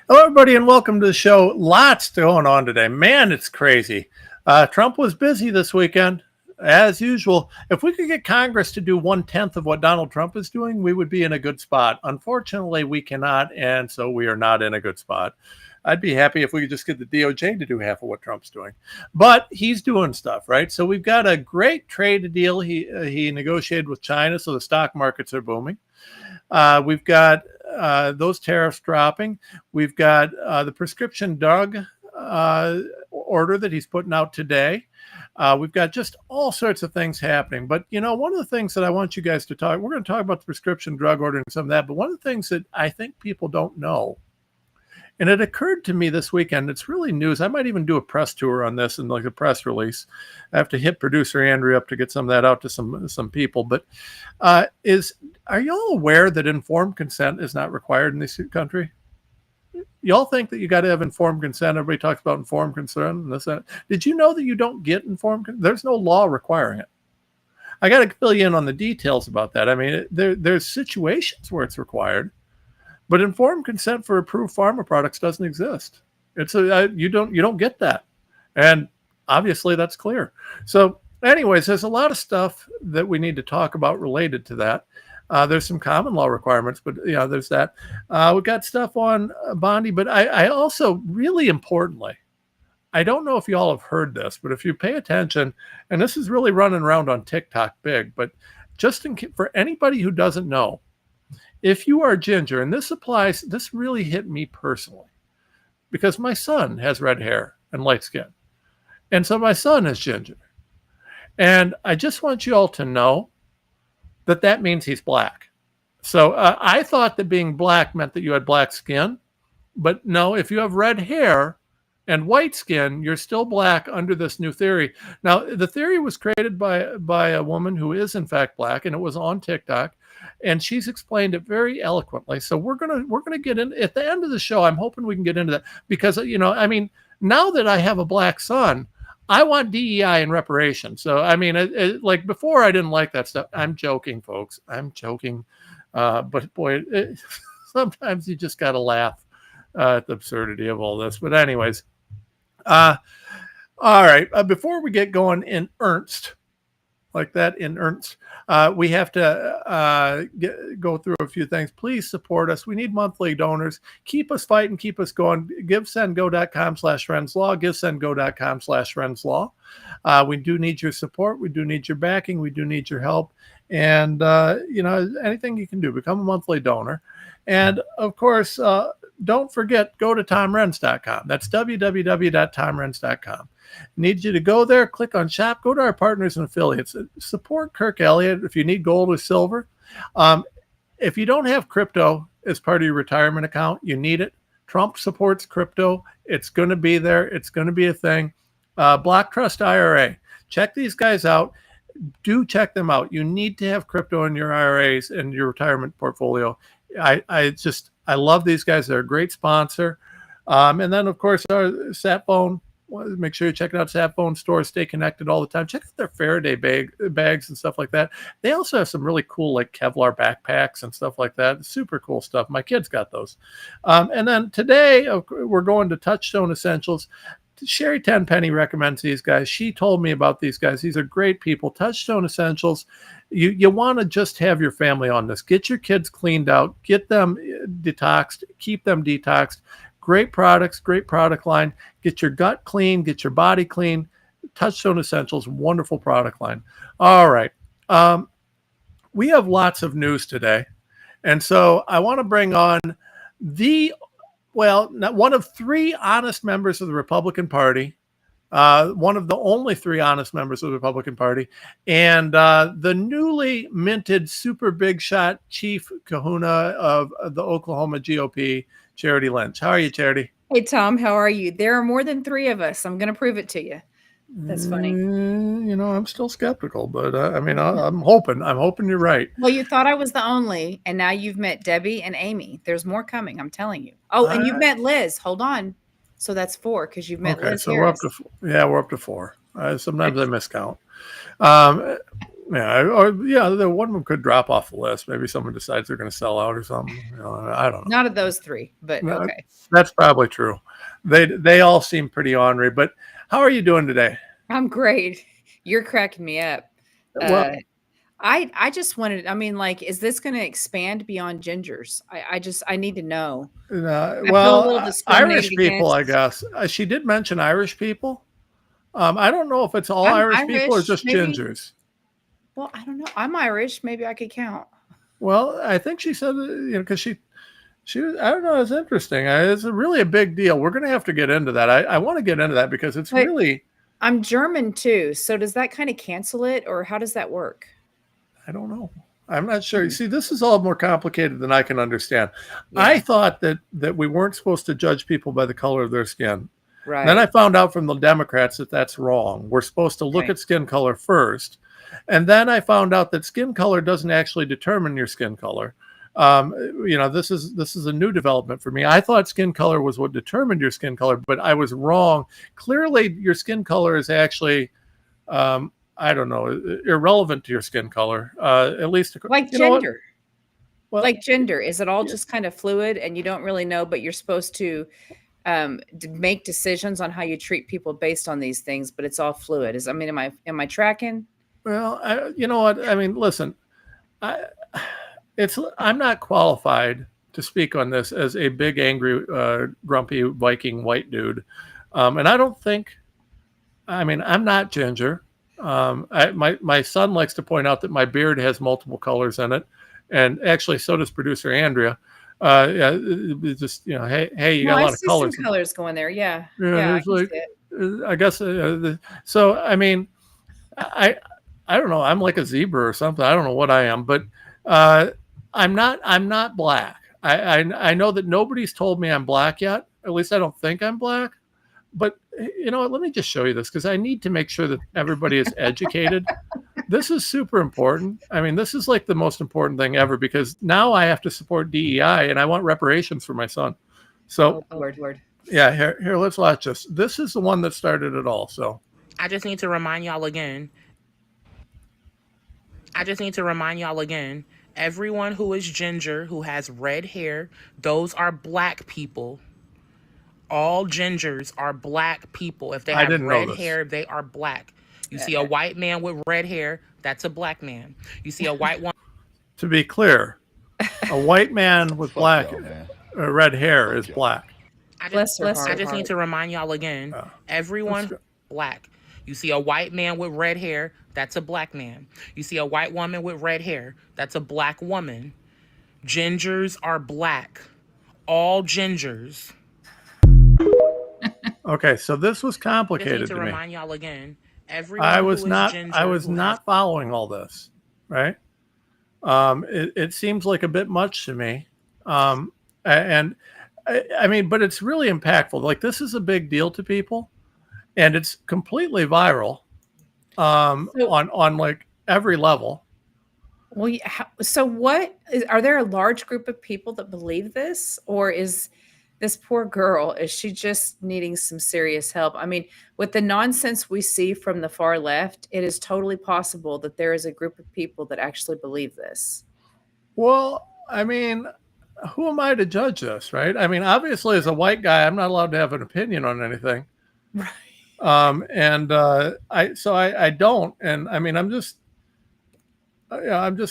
Hello, everybody, and welcome to the show. Lots going on today. Man, it's crazy. Trump was busy this weekend, as usual. If we could get Congress to do 1/10 of what Donald Trump is doing, we would be in a good spot. Unfortunately, we cannot, and so we are not in a good spot. I'd be happy if we could just get the DOJ to do half of what Trump's doing. But he's doing stuff, right? So we've got a great trade deal he negotiated with China, so the stock markets are booming. We've got those tariffs dropping. We've got the prescription drug order that he's putting out today. We've got just all sorts of things happening. But, one of the things that I want you guys to talk, we're going to talk about the prescription drug order and some of that. But one of the things that I think people don't know, and it occurred to me this weekend, it's really news. I might even do a press tour on this and like a press release. I have to hit producer Andrew up to get some of that out to some people. But are y'all aware that informed consent is not required in this country? Y'all think that you got to have informed consent? Everybody talks about informed consent and this and that. Did you know that you don't get informed consent? There's no law requiring it. I got to fill you in on the details about that. I mean, there's situations where it's required. But informed consent for approved pharma products doesn't exist. It's you don't get that, and obviously that's clear. So, anyways, there's a lot of stuff that we need to talk about related to that. There's some common law requirements, but there's that. We got stuff on Bondi, but I also really importantly, I don't know if you all have heard this, but if you pay attention, and this is really running around on TikTok big, but just for anybody who doesn't know. If you are ginger, and this really hit me personally because my son has red hair and light skin. And so my son is ginger. And I just want you all to know that means he's black. So I thought that being black meant that you had black skin. But no, if you have red hair and white skin, you're still black under this new theory. Now, the theory was created by a woman who is in fact black, and it was on TikTok. And she's explained it very eloquently. So we're gonna get in at the end of the show. I'm hoping we can get into that because now that I have a black son, I want DEI and reparations. So I mean, like before, I didn't like that stuff. I'm joking, folks. I'm joking. But boy, sometimes you just gotta laugh at the absurdity of all this. But anyways, all right. Before we get going in earnest. Like that in earnest. We have to go through a few things. Please support us. We need monthly donors. Keep us fighting. Keep us going. GiveSendGo.com/RensLaw. GiveSendGo.com/RensLaw. We do need your support. We do need your backing. We do need your help. And, anything you can do. Become a monthly donor. And, of course, don't forget, go to TomRens.com. That's www.TomRens.com. Need you to go there, click on shop, go to our partners and affiliates. Support Kirk Elliott if you need gold or silver. If you don't have crypto as part of your retirement account, you need it. Trump supports crypto. It's going to be there. It's going to be a thing. Block Trust IRA. Check these guys out. Do check them out. You need to have crypto in your IRAs and your retirement portfolio. I love these guys. They're a great sponsor. And then, of course, our Sat Phone. Make sure you check out Sat Phone stores. Stay connected all the time. Check out their Faraday bags and stuff like that. They also have some really cool like Kevlar backpacks and stuff like that. Super cool stuff. My kids got those. And then today we're going to Touchstone Essentials. Sherry Tenpenny recommends these guys. She told me about these guys. These are great people. Touchstone Essentials. You want to just have your family on this. Get your kids cleaned out. Get them detoxed. Keep them detoxed. Great products, great product line. Get your gut clean, get your body clean. Touchstone Essentials, wonderful product line. All right. We have lots of news today. And so I want to bring on one of three honest members of the Republican Party, one of the only three honest members of the Republican Party, and the newly minted super big shot chief kahuna of the Oklahoma GOP, Charity Lynch. How are you, Charity? Hey, Tom, how are you? There are more than three of us. I'm going to prove it to you. That's funny. I'm still skeptical, but I'm hoping you're right. Well, you thought I was the only, and now you've met Debbie and Amy. There's more coming, I'm telling you. Oh, and you've met Liz. Hold on. So that's four because you've met Liz. So we're up to four. Sometimes I miscount. Yeah, or the one of them could drop off the list. Maybe someone decides they're going to sell out or something. I don't know. Not of those three, but No, okay. that's probably true. They all seem pretty ornery. But how are you doing today? I'm great. You're cracking me up. Well, Uh, I just wanted. I mean, like, is this going to expand beyond gingers? I need to know. I feel a little Irish discriminated people, I against. guess. She did mention Irish people. I don't know if it's all I'm Irish people or Irish, just maybe. gingers. Well, I don't know. I'm Irish. Maybe I could count. Well, I think she said, because she was, I don't know, it's interesting. It's really a big deal. We're going to have to get into that. I want to get into that because it's But really, I'm German too. So does that kind of cancel it, or how does that work? I don't know. I'm not sure. You see, this is all more complicated than I can understand. I Yeah, thought that we weren't supposed to judge people by the color of their skin. Then I right. found out from the Democrats that that's wrong. We're supposed to look Right. at skin color first. And then I found out that skin color doesn't actually determine your skin color. Um, this is a new development for me. I thought skin color was what determined your skin color, but I was wrong. Clearly, your skin color is actually, I don't know, irrelevant to your skin color. At least, Like you know what? gender. Well, Like gender. Is it all yeah, just kind of fluid and you don't really know, but you're supposed to make decisions on how you treat people based on these things, but it's all fluid. Is I mean, am I tracking? well, you know what? I mean, listen, I, I'm not qualified to speak on this as a big, angry, grumpy Viking white dude, and I don't think. I mean, I'm not ginger. My son likes to point out that my beard has multiple colors in it, and actually, so does producer Andrea. Yeah, just hey, you No, got a I lot of see some colors. colors going there. Yeah. Yeah, Yeah, I it's can see like, it. I guess. So I mean, I I don't know. I'm like a zebra or something. I don't know what I am, but uh, I'm not black. I know that nobody's told me I'm black yet. At least I don't think I'm black. But you know what? Let me just show you this because I need to make sure that everybody is educated. This is super important. I mean, this is like the most important thing ever because now I have to support DEI and I want reparations for my son. So Oh, Lord. yeah, here, let's watch this. This is the one that started it all. So I just need to remind y'all again. Everyone who is ginger, who has red hair, those are black people. All gingers are black people. If they I have didn't know red this. hair, they are black. You see a white man with red hair, that's a black man. You see a white woman. To be clear, a white man with Fuck black y'all, man. red hair Fuck is y'all. black. Bless her I heart. just need to remind y'all again. Let's Everyone go. black. You see a white man with red hair, that's a black man. You see a white woman with red hair, that's a black woman. Gingers are black. All gingers. Okay, so this was Just need complicated to to me. remind y'all again. I Everyone was who is not. ginger, I was who has not following all this. Right. It seems like a bit much to me. And I mean, but it's really impactful. Like this is a big deal to people, and it's completely viral. So, On like every level. well, so are there a large group of people that believe this, or is this poor girl, is she just needing some serious help? I mean, with the nonsense we see from the far left, it is totally possible that there is a group of people that actually believe this. Well, I mean, who am I to judge this, right? I mean, obviously, as a white guy, I'm not allowed to have an opinion on anything. Right. And I don't. And I mean, I'm just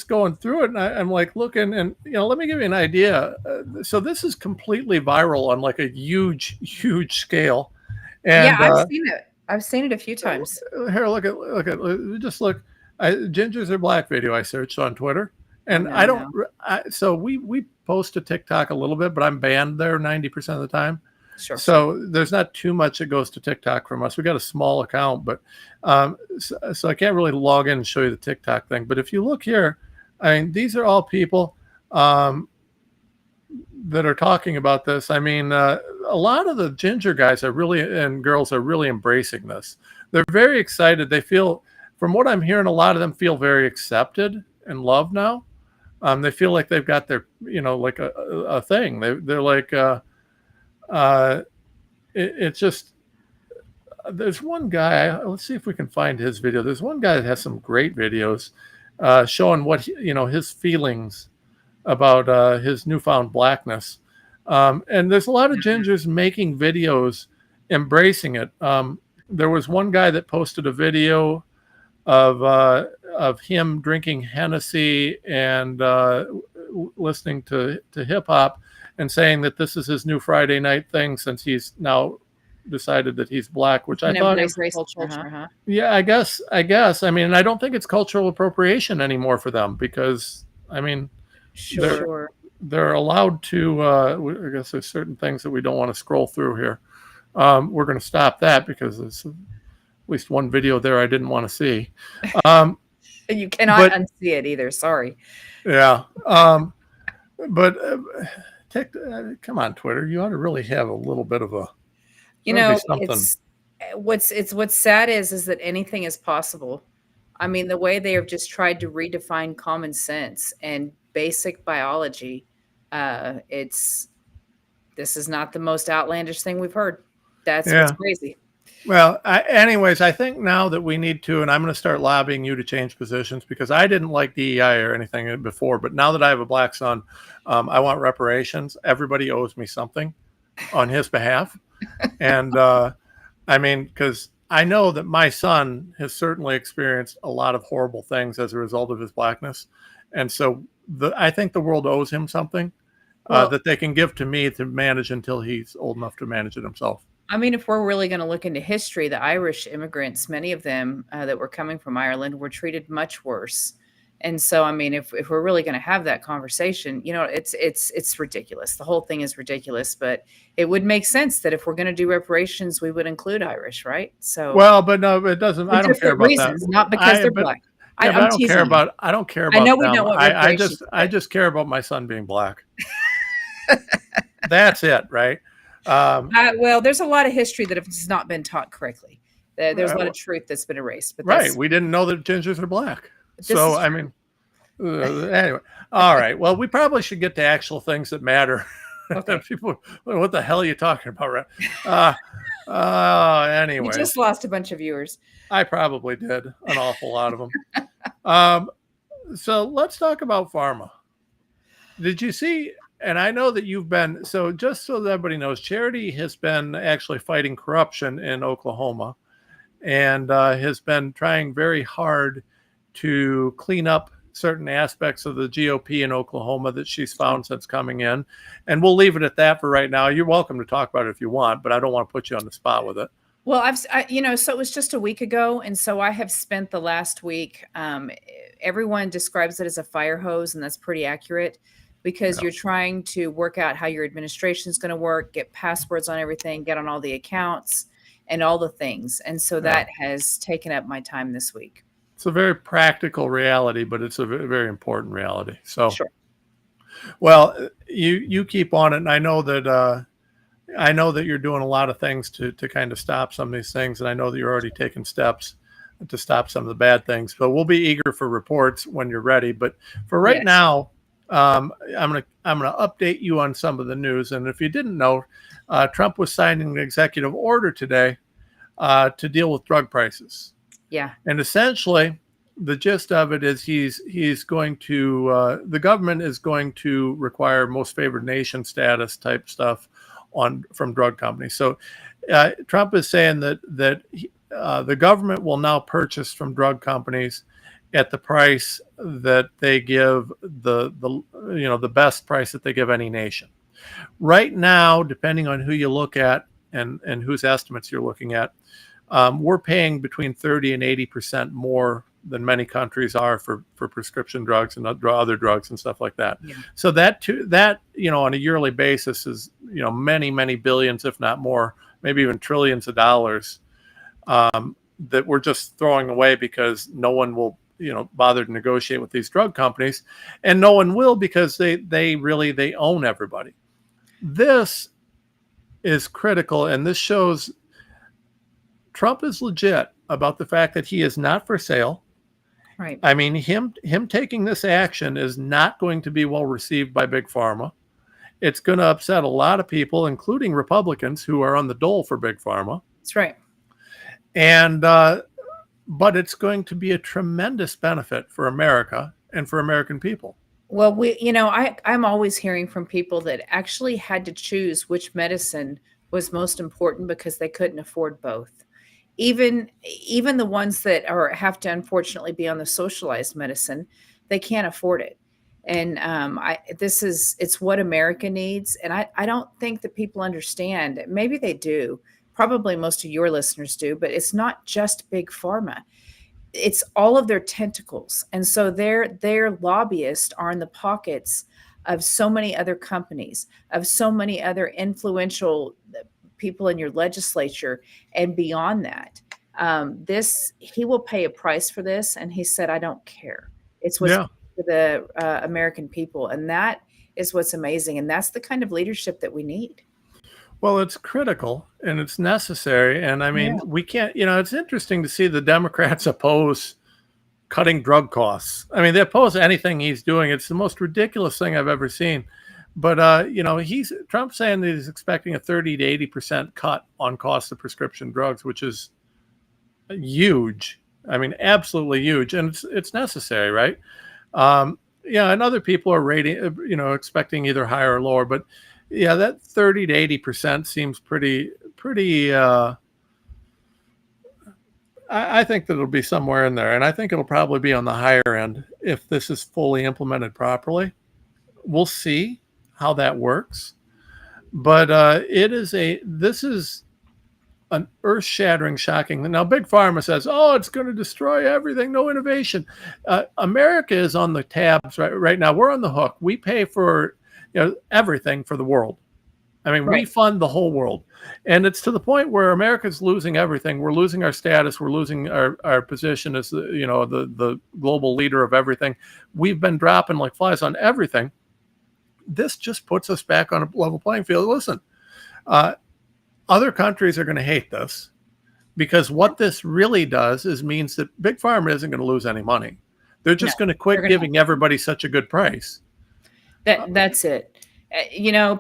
going through it, and I'm like looking, and let me give you an idea. So this is completely viral on like a huge scale, Yeah, and I've seen it a few times. here, just look. Gingers are black video I searched on Twitter, Oh, and no, I don't. no. So we post to TikTok a little bit, but I'm banned there 90% of the time. Sure. So there's not too much that goes to TikTok from us. We got a small account, but so I can't really log in and show you the TikTok thing. But if you look here, I mean, these are all people that are talking about this. I mean, a lot of the ginger guys are really and girls are really embracing this. They're very excited. They feel, from what I'm hearing, a lot of them feel very accepted and loved now. They feel like they've got their, like a thing. They're like. It's just there's one guy. Let's see if we can find his video. There's one guy that has some great videos showing what his feelings about his newfound blackness. And there's a lot of gingers making videos embracing it. There was one guy that posted a video of him drinking Hennessy and listening to hip hop and saying that this is his new Friday night thing since he's now decided that he's black, which I thought, race culture, huh? yeah, I guess. I mean, I don't think it's cultural appropriation anymore for them because, I mean, Sure. they're allowed to. I guess there's certain things that we don't want to scroll through here. We're going to stop that because there's at least one video there I didn't want to see. You cannot unsee it either. Sorry. Yeah. But come on, Twitter. You ought to really have a little bit of a. What's sad is that anything is possible. I mean, the way they have just tried to redefine common sense and basic biology, this is not the most outlandish thing we've heard. That's what's crazy. Well, anyways, I think now that we need to, and I'm going to start lobbying you to change positions because I didn't like DEI or anything before, but now that I have a black son, I want reparations. Everybody owes me something on his behalf. And I mean, because I know that my son has certainly experienced a lot of horrible things as a result of his blackness. And so I think the world owes him something that they can give to me to manage until he's old enough to manage it himself. I mean, if we're really going to look into history, the Irish immigrants, many of them that were coming from Ireland were treated much worse. And so, I mean, if we're really going to have that conversation, it's ridiculous. The whole thing is ridiculous, but it would make sense that if we're going to do reparations, we would include Irish, right? So, well, but no, it doesn't. I don't care about reasons, that. not because they're black. Yeah, I don't care about. I don't care about. I know we them. know what I just care about my son being black. That's it, right? Well, there's a lot of history that has not been taught correctly. There's a lot of truth that's been erased. But right, we didn't know that gingers are black. So I mean, anyway, all right. Well, we probably should get to actual things that matter. Okay. People, what the hell are you talking about? Anyway, you just lost a bunch of viewers. I probably did an awful lot of them. So let's talk about Pharma. Did you see? And I know that you've been, so just so that everybody knows, Charity has been actually fighting corruption in Oklahoma and has been trying very hard to clean up certain aspects of the GOP in Oklahoma that she's found since coming in. And we'll leave it at that for right now. You're welcome to talk about it if you want, but I don't want to put you on the spot with it. Well, so it was just a week ago. And so I have spent the last week, everyone describes it as a fire hose, and that's pretty accurate. Because you're trying to work out how your administration is going to work, get passwords on everything, get on all the accounts and all the things. And so that has taken up my time this week. It's a very practical reality, but it's a very important reality. So, sure. Well, you keep on it. And I know that you're doing a lot of things to kind of stop some of these things. And I know that you're already taking steps to stop some of the bad things. But we'll be eager for reports when you're ready. But for right now, I'm gonna update you on some of the news. And if you didn't know, Trump was signing an executive order today to deal with drug prices. Yeah. And essentially, the gist of it is he's going to the government is going to require most favored nation status type stuff from drug companies. So Trump is saying that the government will now purchase from drug companies at the price that they give the best price that they give any nation. Right now, depending on who you look at and whose estimates you're looking at, we're paying between 30 and 80% more than many countries are for prescription drugs and other drugs and stuff like that. Yeah. So that on a yearly basis is many billions, if not more, maybe even trillions of dollars that we're just throwing away because no one will bother to negotiate with these drug companies, and no one will because they own everybody. This is critical, and this shows Trump is legit about the fact that he is not for sale. Right. I mean, him taking this action is not going to be well received by Big Pharma. It's going to upset a lot of people, including Republicans who are on the dole for Big Pharma. That's right. And but it's going to be a tremendous benefit for America and for American people. Well, I'm always hearing from people that actually had to choose which medicine was most important because they couldn't afford both. Even the ones that have to unfortunately be on the socialized medicine, they can't afford it. And it's what America needs. And I don't think that people understand. Maybe they do. Probably most of your listeners do, but it's not just big pharma. It's all of their tentacles. And so their lobbyists are in the pockets of so many other companies, of so many other influential people in your legislature and beyond that. He will pay a price for this. And he said, I don't care. It's what's for the American people. And that is what's amazing. And that's the kind of leadership that we need. Well, it's critical and it's necessary. And I mean, we can't, it's interesting to see the Democrats oppose cutting drug costs. I mean, they oppose anything he's doing. It's the most ridiculous thing I've ever seen. But, Trump's saying that he's expecting a 30 to 80% cut on cost of prescription drugs, which is huge. I mean, absolutely huge. And it's necessary, right? And other people are expecting either higher or lower, but yeah, that 30 to 80% seems pretty. I think that it'll be somewhere in there, and I think it'll probably be on the higher end if this is fully implemented properly. We'll see how that works, but this is an earth-shattering, shocking. Now, Big Pharma says, "Oh, it's going to destroy everything. No innovation." America is on the tabs right now. We're on the hook. We pay for everything for the world. I mean, we fund the whole world. And it's to the point where America's losing everything. We're losing our status. We're losing our position as the global leader of everything. We've been dropping like flies on everything. This just puts us back on a level playing field. Listen, other countries are going to hate this because what this really does means that Big Pharma isn't going to lose any money. They're just going to quit giving everybody such a good price. That's it.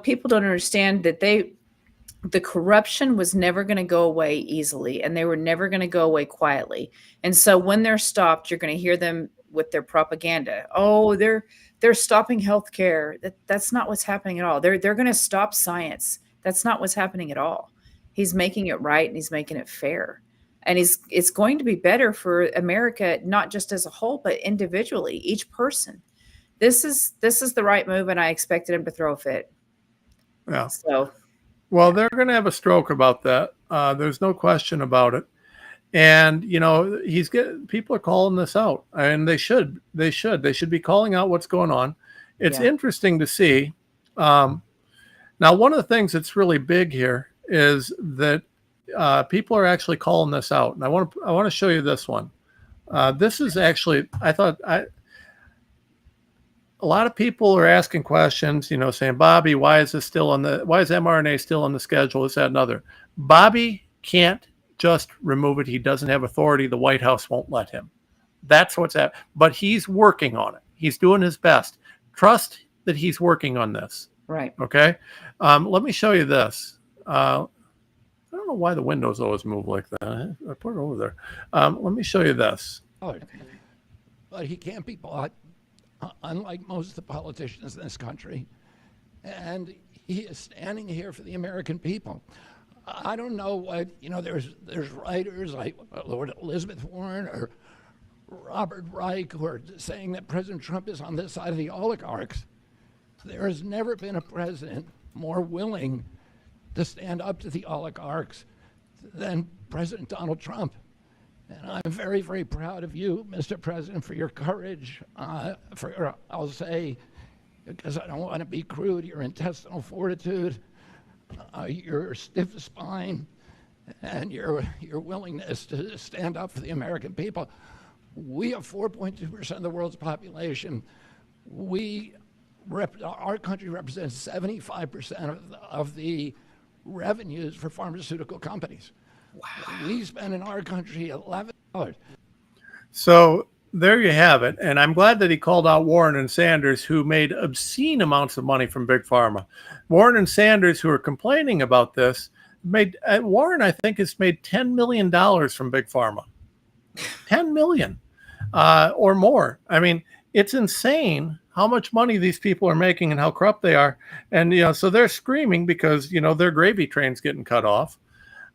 People don't understand that the corruption was never going to go away easily, and they were never going to go away quietly. And so when they're stopped, you're going to hear them with their propaganda. Oh, they're stopping healthcare. That's not what's happening at all. They're going to stop science. That's not what's happening at all. He's making it right and he's making it fair. And it's going to be better for America, not just as a whole, but individually, each person. This is the right move, and I expected him to throw a fit. Yeah. So, they're going to have a stroke about that. There's no question about it. And people are calling this out, and they should be calling out what's going on. It's interesting to see. Now, one of the things that's really big here is that people are actually calling this out, and I want to show you this one. This is actually, a lot of people are asking questions, saying, Bobby, why is mRNA still on the schedule? Is that another? Bobby can't just remove it. He doesn't have authority. The White House won't let him. That's what's happening. But he's working on it. He's doing his best. Trust that he's working on this. Right. Okay. Let me show you this. I don't know why the windows always move like that. I put it over there. Let me show you this. But he can't be bought. Unlike most of the politicians in this country, and he is standing here for the American people. I don't know what, there's writers like Lord Elizabeth Warren or Robert Reich who are saying that President Trump is on this side of the oligarchs. There has never been a president more willing to stand up to the oligarchs than President Donald Trump. And I'm very, very proud of you, Mr. President, for your courage, I'll say, because I don't want to be crude, your intestinal fortitude, your stiff spine, and your willingness to stand up for the American people. We have 4.2% of the world's population. Our country represents 75% of the revenues for pharmaceutical companies. Wow. We spend in our country $11. So there you have it. And I'm glad that he called out Warren and Sanders, who made obscene amounts of money from Big Pharma. Warren and Sanders, who are complaining about this, Warren, I think, has made $10 million from Big Pharma. 10 million or more. I mean, it's insane how much money these people are making and how corrupt they are. And, so they're screaming because, their gravy train's getting cut off.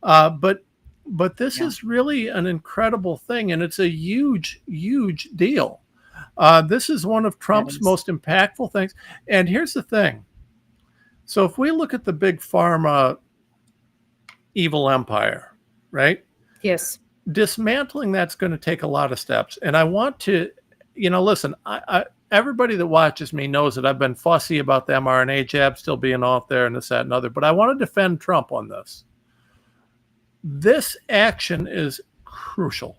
But this is really an incredible thing. And it's a huge, huge deal. This is one of Trump's most impactful things. And here's the thing. So if we look at the Big Pharma evil empire, right? Yes. Dismantling that's going to take a lot of steps. And I want to, listen, everybody that watches me knows that I've been fussy about the mRNA jab still being out there and this, that, and other, but I want to defend Trump on this. This action is crucial.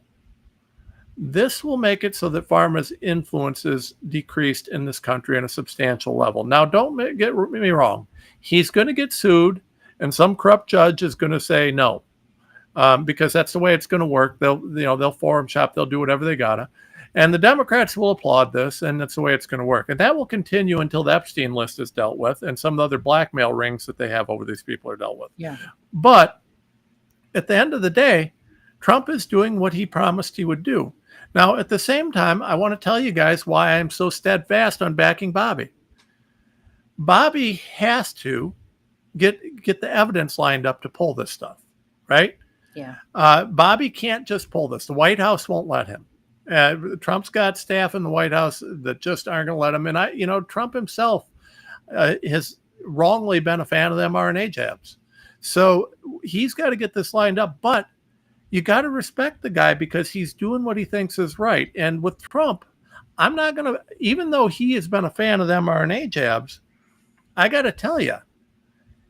This will make it so that pharma's influence is decreased in this country on a substantial level. Now, don't get me wrong. He's going to get sued, and some corrupt judge is going to say no. Because that's the way it's going to work. They'll forum shop. They'll do whatever they gotta, and the Democrats will applaud this, and that's the way it's going to work. And that will continue until the Epstein list is dealt with, and some of the other blackmail rings that they have over these people are dealt with. Yeah. But at the end of the day, Trump is doing what he promised he would do. Now, at the same time, I want to tell you guys why I'm so steadfast on backing Bobby. Bobby has to get the evidence lined up to pull this stuff, right? Yeah. Bobby can't just pull this. The White House won't let him. Trump's got staff in the White House that just aren't going to let him. And Trump himself has wrongly been a fan of the mRNA jabs. So he's got to get this lined up. But you got to respect the guy because he's doing what he thinks is right. And with Trump, I'm not going to, even though he has been a fan of the mRNA jabs, I got to tell you,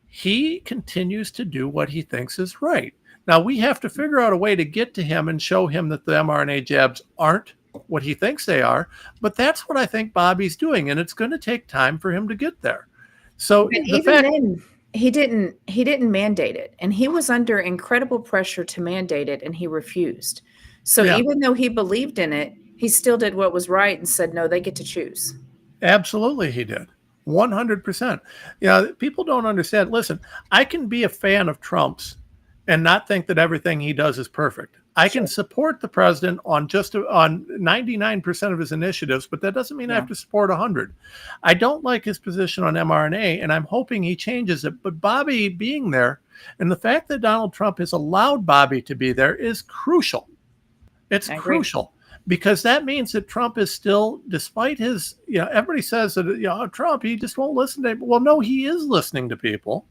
he continues to do what he thinks is right. Now, we have to figure out a way to get to him and show him that the mRNA jabs aren't what he thinks they are. But that's what I think Bobby's doing, and it's going to take time for him to get there. So then, he didn't mandate it, and he was under incredible pressure to mandate it, and he refused. So even though he believed in it, he still did what was right and said, no, they get to choose. Absolutely, he did. 100%. People don't understand. Listen, I can be a fan of Trump's and not think that everything he does is perfect. I can support the president on 99% of his initiatives, but that doesn't mean I have to support 100. I don't like his position on mRNA, and I'm hoping he changes it. But Bobby being there, and the fact that Donald Trump has allowed Bobby to be there is crucial. It's crucial because that means that Trump is still, despite his, everybody says that, Trump, he just won't listen to him. Well, no, he is listening to people.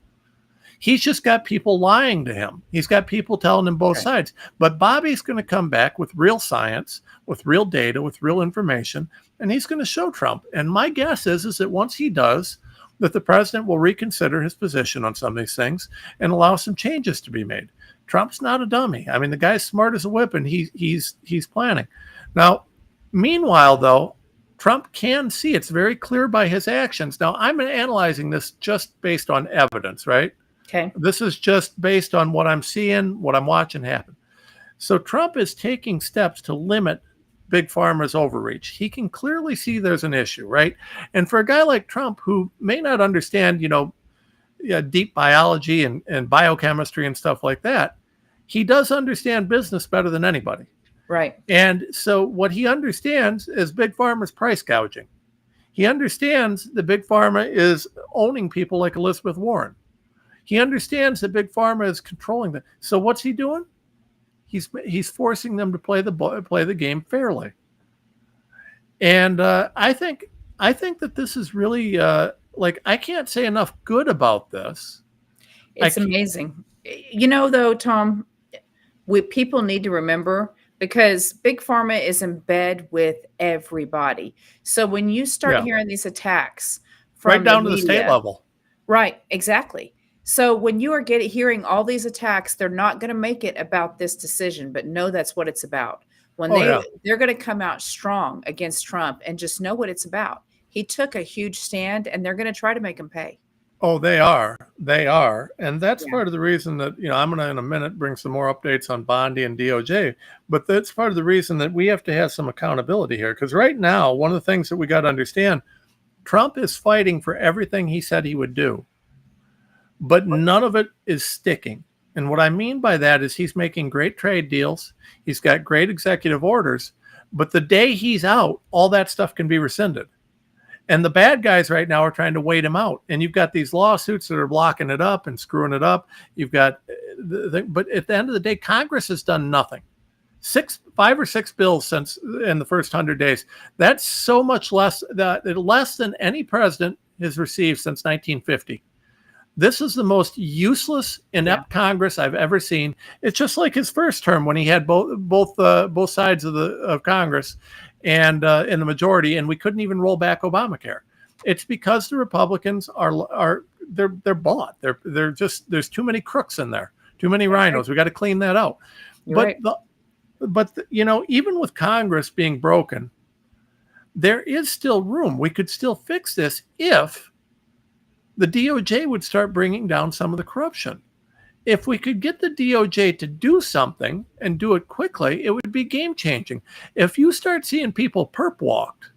He's just got people lying to him. He's got people telling him both sides. But Bobby's going to come back with real science, with real data, with real information, and he's going to show Trump. And my guess is that once he does, that the president will reconsider his position on some of these things and allow some changes to be made. Trump's not a dummy. I mean, the guy's smart as a whip, and he's planning. Now, meanwhile, though, Trump can see it's very clear by his actions. Now, I'm analyzing this just based on evidence, right? Okay. This is just based on what I'm seeing, what I'm watching happen. So Trump is taking steps to limit Big Pharma's overreach. He can clearly see there's an issue, right? And for a guy like Trump, who may not understand, deep biology and biochemistry and stuff like that, he does understand business better than anybody. Right. And so what he understands is Big Pharma's price gouging. He understands that Big Pharma is owning people like Elizabeth Warren. He understands that Big Pharma is controlling them. So what's he doing? He's forcing them to play the game fairly. And I think that this is really I can't say enough good about this. It's amazing. Though, Tom, people need to remember, because Big Pharma is in bed with everybody. So when you start hearing these attacks from right down to the state level. Right, exactly. So when you are hearing all these attacks, they're not going to make it about this decision, but know that's what it's about. When they're going to come out strong against Trump, and just know what it's about. He took a huge stand, and they're going to try to make him pay. Oh, they are. And that's part of the reason that, I'm going to, in a minute, bring some more updates on Bondi and DOJ. But that's part of the reason that we have to have some accountability here. Because right now, one of the things that we got to understand, Trump is fighting for everything he said he would do. But none of it is sticking. And what I mean by that is he's making great trade deals. He's got great executive orders. But the day he's out, all that stuff can be rescinded. And the bad guys right now are trying to wait him out. And you've got these lawsuits that are blocking it up and screwing it up. You've got, but at the end of the day, Congress has done nothing. 5 or 6 bills since in the first 100 days. That's so much less than any president has received since 1950. This is the most useless, inept Congress I've ever seen. It's just like his first term when he had both sides of Congress and in the majority, and we couldn't even roll back Obamacare. It's because the Republicans they're bought. They're just, there's too many crooks in there, too many rhinos. We got to clean that out. But even with Congress being broken, there is still room. We could still fix this if the DOJ would start bringing down some of the corruption. If we could get the DOJ to do something and do it quickly, it would be game changing. If you start seeing people perp walked,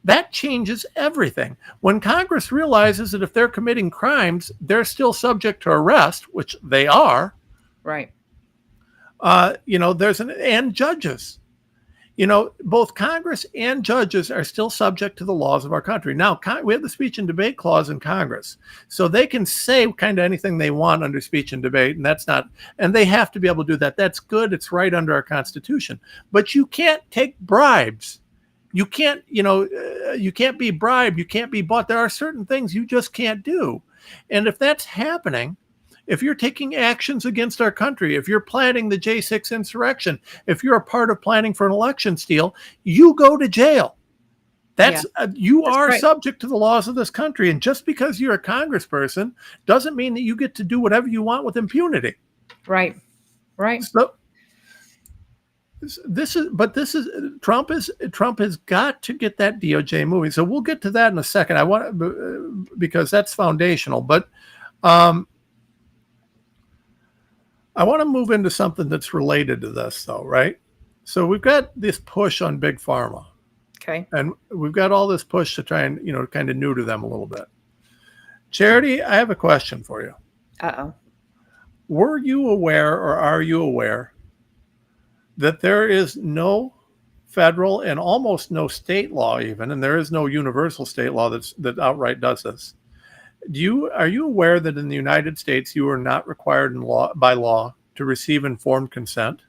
that changes everything. When Congress realizes that if they're committing crimes, they're still subject to arrest, which they are. Right. And judges. Both Congress and judges are still subject to the laws of our country. Now, we have the speech and debate clause in Congress, so they can say kind of anything they want under speech and debate, and they have to be able to do that. That's good. It's right under our Constitution. But you can't take bribes. You can't, you can't be bribed. You can't be bought. There are certain things you just can't do. And if that's happening, if you're taking actions against our country, if you're planning the J6 insurrection, if you're a part of planning for an election steal, you go to jail. You are subject to the laws of this country. And just because you're a congressperson doesn't mean that you get to do whatever you want with impunity. Right. So Trump has got to get that DOJ moving. So we'll get to that in a second. Because that's foundational. But I want to move into something that's related to this, though, right? So we've got this push on Big Pharma. Okay. And we've got all this push to try and, kind of neuter them a little bit. Charity, I have a question for you. Uh-oh. Were you aware, or are you aware, that there is no federal and almost no state law even, and there is no universal state law that outright does this? Are you aware that in the United States you are not required by law to receive informed consent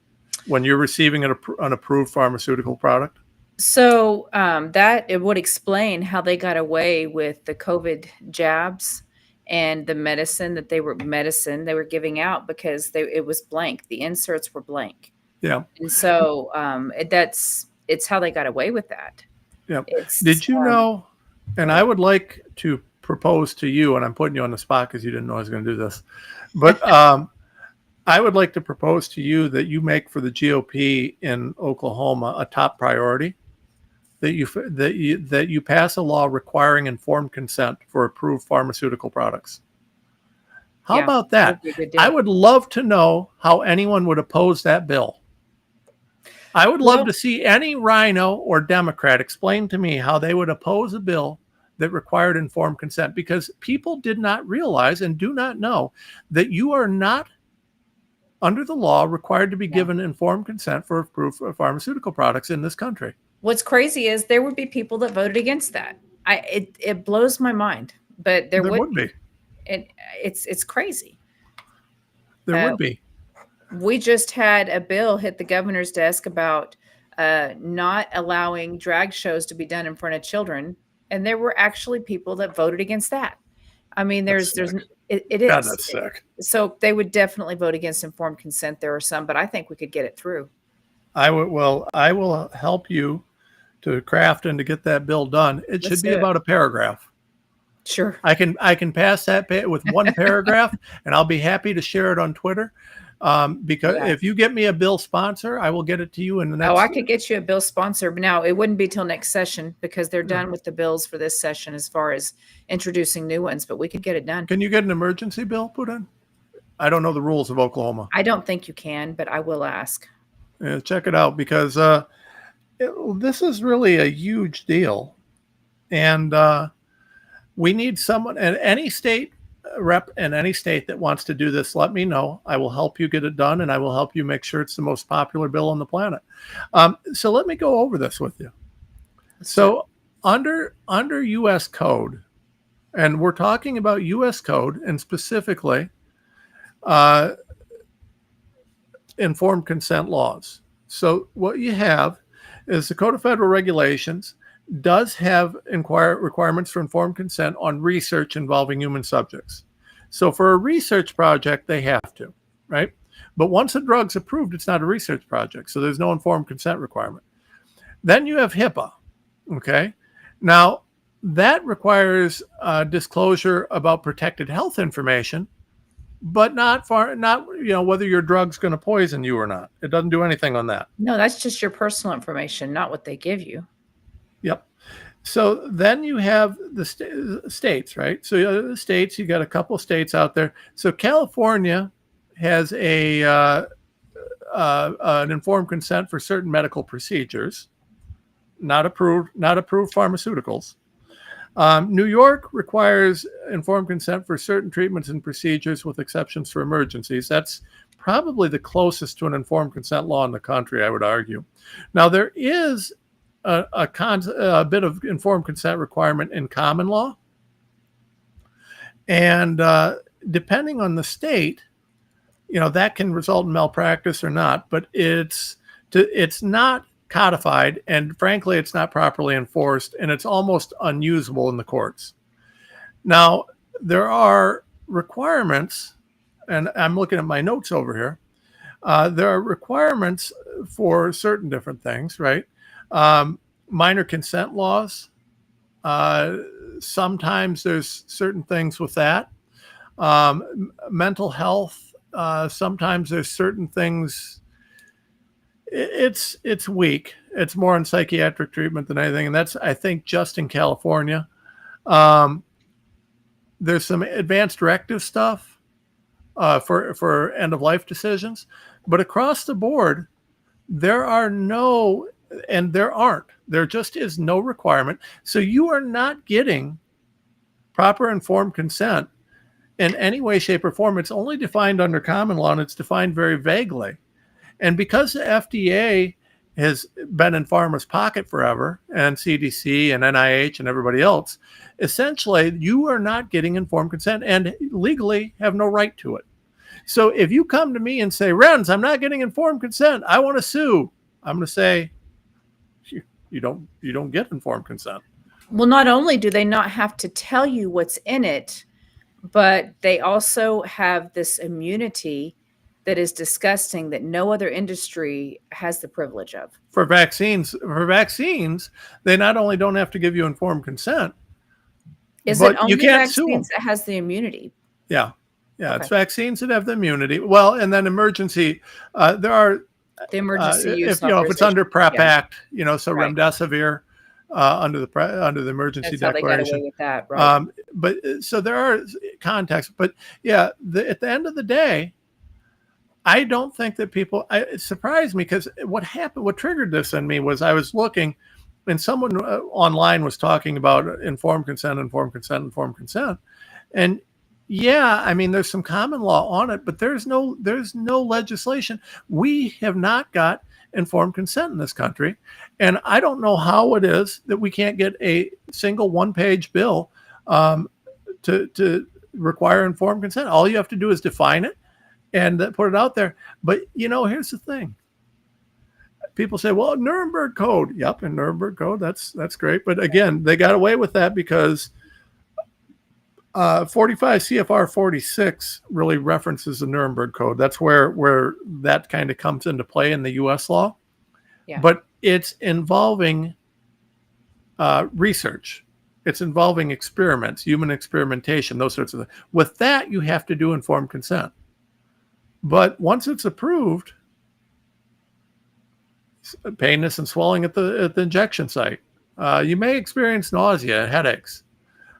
when you're receiving an approved pharmaceutical product? So that it would explain how they got away with the COVID jabs and the medicine they were giving out, because it was blank. The inserts were blank. Yeah. And so it's how they got away with that. Yeah. Did you know? And I would like to propose to you, and I'm putting you on the spot because you didn't know I was going to do this, but I would like to propose to you that you make for the GOP in Oklahoma a top priority, that you pass a law requiring informed consent for approved pharmaceutical products. How about that? I would love to know how anyone would oppose that bill. I would love to see any rhino or Democrat explain to me how they would oppose a bill that required informed consent, because people did not realize and do not know that you are not under the law required to be given informed consent for approved pharmaceutical products in this country. What's crazy is there would be people that voted against that. It blows my mind, but there would be. It's crazy. There would be. We just had a bill hit the governor's desk about not allowing drag shows to be done in front of children. And there were actually people that voted against that. I mean, it is. God, that's sick. So they would definitely vote against informed consent. There are some, but I think we could get it through. I will help you to craft and to get that bill done. It should be about a paragraph. Sure. I can pass that with one paragraph, and I'll be happy to share it on Twitter. Because if you get me a bill sponsor, I will get it to you in the next. I could get you a bill sponsor, but now it wouldn't be till next session, because they're done with the bills for this session as far as introducing new ones, but we could get it done. Can you get an emergency bill put in? I don't know the rules of Oklahoma. I don't think you can, but I will ask. Yeah, check it out, because this is really a huge deal. And we need someone, and any state rep in any state that wants to do this, let me know. I will help you get it done, and I will help you make sure it's the most popular bill on the planet. So let me go over this with you. So under U.S. code, and we're talking about U.S. code and specifically informed consent laws. So what you have is the Code of Federal Regulations does have requirements for informed consent on research involving human subjects. So for a research project, they have to, right? But once a drug's approved, it's not a research project. So there's no informed consent requirement. Then you have HIPAA, okay? Now, that requires disclosure about protected health information, but not whether your drug's going to poison you or not. It doesn't do anything on that. No, that's just your personal information, not what they give you. Yep. So then you have the states, right? So the states, you got a couple of states out there. So California has an informed consent for certain medical procedures, not approved pharmaceuticals. New York requires informed consent for certain treatments and procedures with exceptions for emergencies. That's probably the closest to an informed consent law in the country, I would argue. Now, there is a bit of informed consent requirement in common law. And depending on the state, that can result in malpractice or not, but it's not codified, and frankly, it's not properly enforced, and it's almost unusable in the courts. Now, there are requirements, and I'm looking at my notes over here. There are requirements for certain different things, right? Minor consent laws. Sometimes there's certain things with that. Mental health. Sometimes there's certain things. It's weak. It's more on psychiatric treatment than anything, and that's, I think, just in California. There's some advanced directive stuff for end of life decisions, but across the board, there just is no requirement. So you are not getting proper informed consent in any way, shape, or form. It's only defined under common law, and it's defined very vaguely. And because the FDA has been in pharma's pocket forever, and CDC and NIH and everybody else, essentially you are not getting informed consent and legally have no right to it. So if you come to me and say, Renz, I'm not getting informed consent, I want to sue, I'm going to say, you don't get informed consent. Well, not only do they not have to tell you what's in it, but they also have this immunity that is disgusting that no other industry has the privilege of. For vaccines, they not only don't have to give you informed consent, is but it only you can't sue them. that has the immunity? Yeah. Okay. It's vaccines that have the immunity. Well, and then emergency, there are the emergency use. If it's under PrEP Act, so right. Remdesivir under the emergency That's declaration. How they got away with that, right? But so there are contexts. But yeah, at the end of the day, I don't think that it surprised me, because what triggered this in me was I was looking, and someone online was talking about informed consent. And yeah, I mean, there's some common law on it, but there's no legislation. We have not got informed consent in this country. And I don't know how it is that we can't get a single one-page bill to require informed consent. All you have to do is define it and put it out there. But, here's the thing. People say, well, Nuremberg Code. Yep, in Nuremberg Code, that's great. But again, they got away with that because 45 CFR 46 really references the Nuremberg Code. That's where that kind of comes into play in the U.S. law. Yeah. But it's involving research. It's involving experiments, human experimentation, those sorts of things. With that, you have to do informed consent. But once it's approved, painness and swelling at the injection site. You may experience nausea, headaches.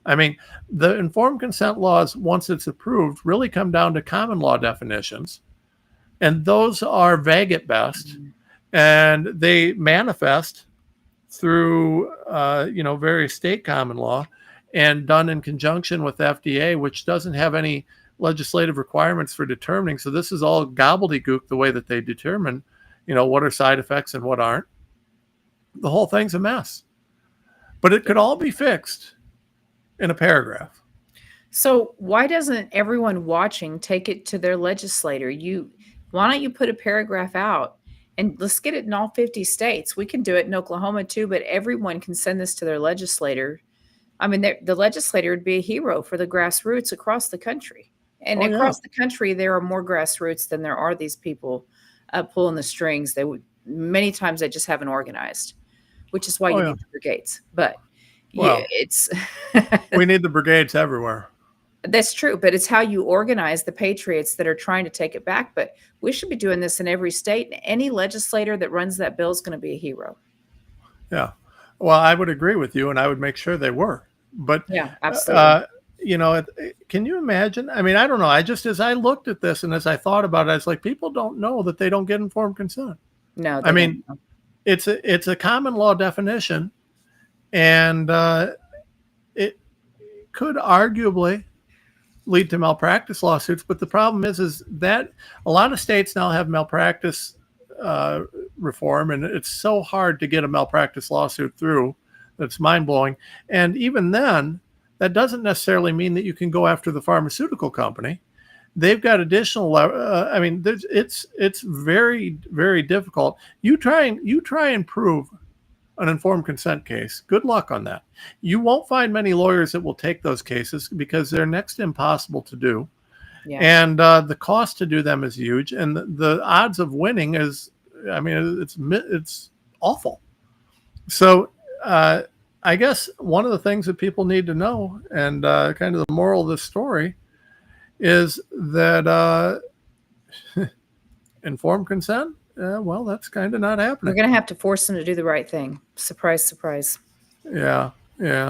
I mean, the informed consent laws, once it's approved, really come down to common law definitions. And those are vague at best. And they manifest through, various state common law. and done in conjunction with FDA, which doesn't have any legislative requirements for determining. So this is all gobbledygook, the way that they determine, what are side effects and what aren't. The whole thing's a mess. But it could all be fixed in a paragraph. So why doesn't everyone watching take it to their legislator? Why don't you put a paragraph out and let's get it in all 50 states? We can do it in Oklahoma too, but everyone can send this to their legislator. I mean, the legislator would be a hero for the grassroots across the country. And across the country, there are more grassroots than there are these people pulling the strings. Many times they just haven't organized, which is why you need the brigades. But it's we need the brigades everywhere. That's true, but it's how you organize the patriots that are trying to take it back. But we should be doing this in every state. Any legislator that runs that bill is going to be a hero. Yeah. Well, I would agree with you, and I would make sure they were. But yeah, absolutely. Can you imagine? I mean, I don't know. As I looked at this and as I thought about it, I was like, people don't know that they don't get informed consent. No, I mean, it's a common law definition, and it could arguably lead to malpractice lawsuits. But the problem is that a lot of states now have malpractice reform, and it's so hard to get a malpractice lawsuit through. That's mind blowing. And even then, that doesn't necessarily mean that you can go after the pharmaceutical company. They've got additional. It's very, very difficult. You try and prove an informed consent case. Good luck on that. You won't find many lawyers that will take those cases because they're next to impossible to do. Yeah. And the cost to do them is huge, and the odds of winning is, it's awful. So I guess one of the things that people need to know, and kind of the moral of this story, is that informed consent, well, that's kind of not happening. We're going to have to force them to do the right thing. Surprise, surprise. Yeah.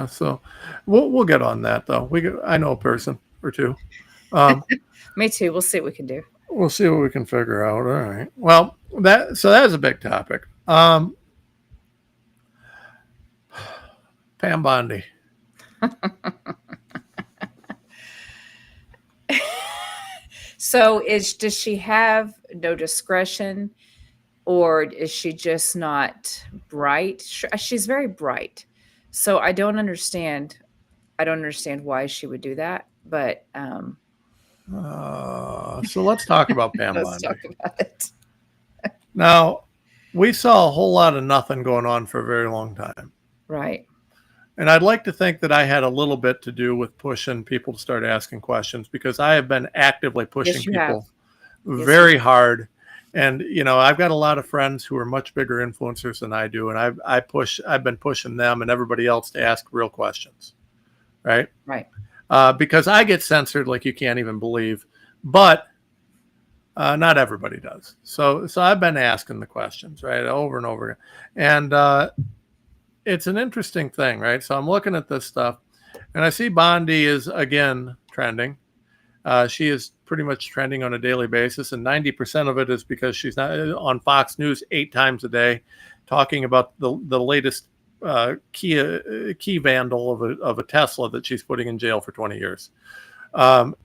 So we'll get on that, though. I know a person or two. Me too. We'll see what we can do. We'll see what we can figure out. All right. Well, that is a big topic. Pam Bondi. So does she have no discretion, or is she just not bright? She's very bright. So I don't understand why she would do that. But so let's talk about Pam Bondi. Let's talk about it. Now, we saw a whole lot of nothing going on for a very long time. Right. And I'd like to think that I had a little bit to do with pushing people to start asking questions, because I have been actively pushing people very hard. And, I've got a lot of friends who are much bigger influencers than I do. And I've been pushing them and everybody else to ask real questions. Right. Right. Because I get censored like you can't even believe, but not everybody does. So I've been asking the questions, right, over and over again. And it's an interesting thing, right? So I'm looking at this stuff, and I see Bondi is again trending. She is pretty much trending on a daily basis, and 90% of it is because she's not on Fox News 8 times a day, talking about the latest key vandal of a Tesla that she's putting in jail for 20 years.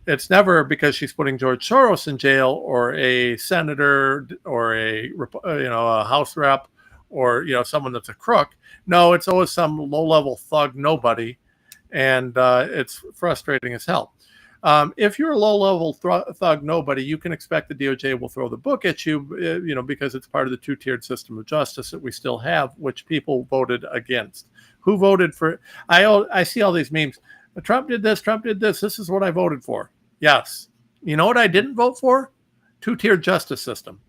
It's never because she's putting George Soros in jail, or a senator, or a House rep, or someone that's a crook. No, it's always some low-level thug nobody, and it's frustrating as hell. If you're a low-level thug nobody, you can expect the DOJ will throw the book at you, because it's part of the two-tiered system of justice that we still have, which people voted against. Who voted for? I see all these memes. Trump did this. Trump did this. This is what I voted for. Yes. You know what I didn't vote for? Two-tiered justice system.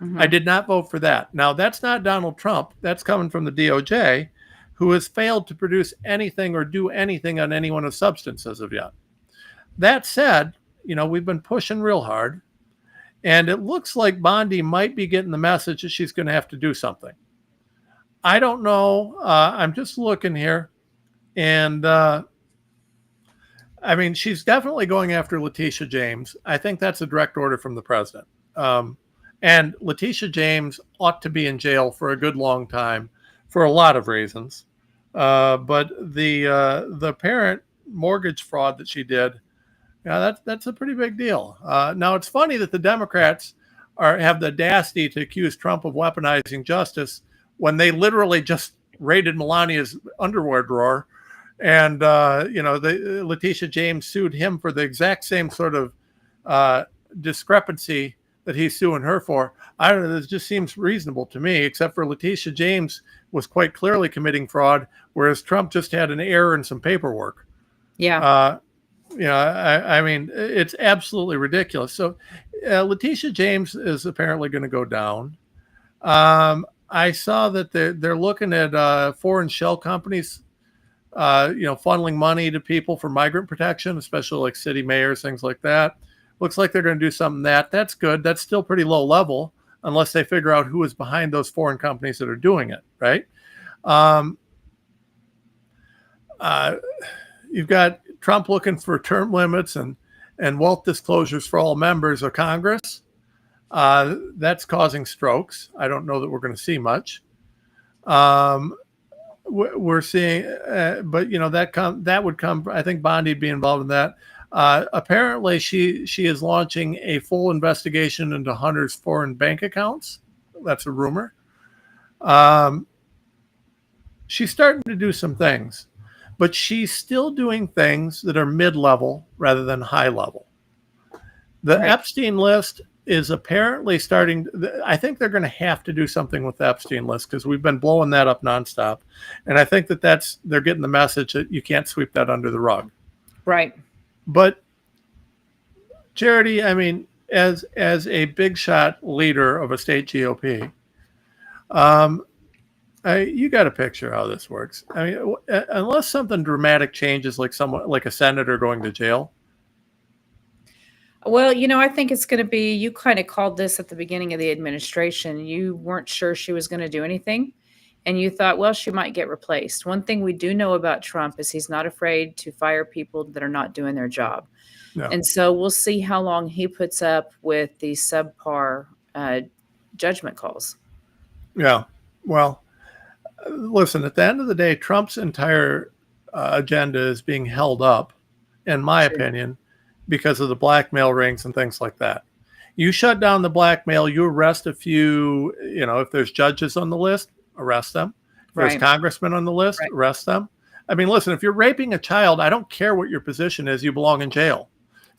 Mm-hmm. I did not vote for that. Now, that's not Donald Trump. That's coming from the DOJ, who has failed to produce anything or do anything on anyone of substance as of yet. That said, we've been pushing real hard, and it looks like Bondi might be getting the message that she's going to have to do something. I don't know. I'm just looking here, and she's definitely going after Letitia James. I think that's a direct order from the president. And Letitia James ought to be in jail for a good long time for a lot of reasons. But the parent mortgage fraud that she did, yeah, that's a pretty big deal. Now it's funny that the Democrats have the audacity to accuse Trump of weaponizing justice when they literally just raided Melania's underwear drawer, and Letitia James sued him for the exact same sort of discrepancy that he's suing her for. I don't know. This just seems reasonable to me, except for Letitia James was quite clearly committing fraud, whereas Trump just had an error in some paperwork. Yeah. I mean, it's absolutely ridiculous. So Letitia James is apparently going to go down. I saw that they're looking at foreign shell companies, funneling money to people for migrant protection, especially like city mayors, things like that. Looks like they're going to do something that's good. That's still pretty low level unless they figure out who is behind those foreign companies that are doing it, right? You've got Trump looking for term limits and wealth disclosures for all members of Congress. That's causing strokes. I don't know that we're going to see much. We're seeing, but that would come. I think Bondi'd be involved in that. Apparently, she is launching a full investigation into Hunter's foreign bank accounts. That's a rumor. She's starting to do some things, but she's still doing things that are mid-level rather than high-level. The Right. Epstein list is apparently starting. I think they're going to have to do something with the Epstein list because we've been blowing that up nonstop. And I think they're getting the message that you can't sweep that under the rug. Right. But Charity, I mean, as a big shot leader of a state GOP, you got to picture how this works. I mean, unless something dramatic changes, like a senator going to jail. Well, I think it's going to be, you kind of called this at the beginning of the administration. You weren't sure she was going to do anything. And you thought, well, she might get replaced. One thing we do know about Trump is he's not afraid to fire people that are not doing their job. No. And so we'll see how long he puts up with these subpar judgment calls. Yeah. Well, listen, at the end of the day, Trump's entire agenda is being held up, in my opinion, because of the blackmail rings and things like that. You shut down the blackmail, you arrest a few, if there's judges on the list, arrest them. If there's congressmen on the list, arrest them. I mean, listen, if you're raping a child, I don't care what your position is, you belong in jail.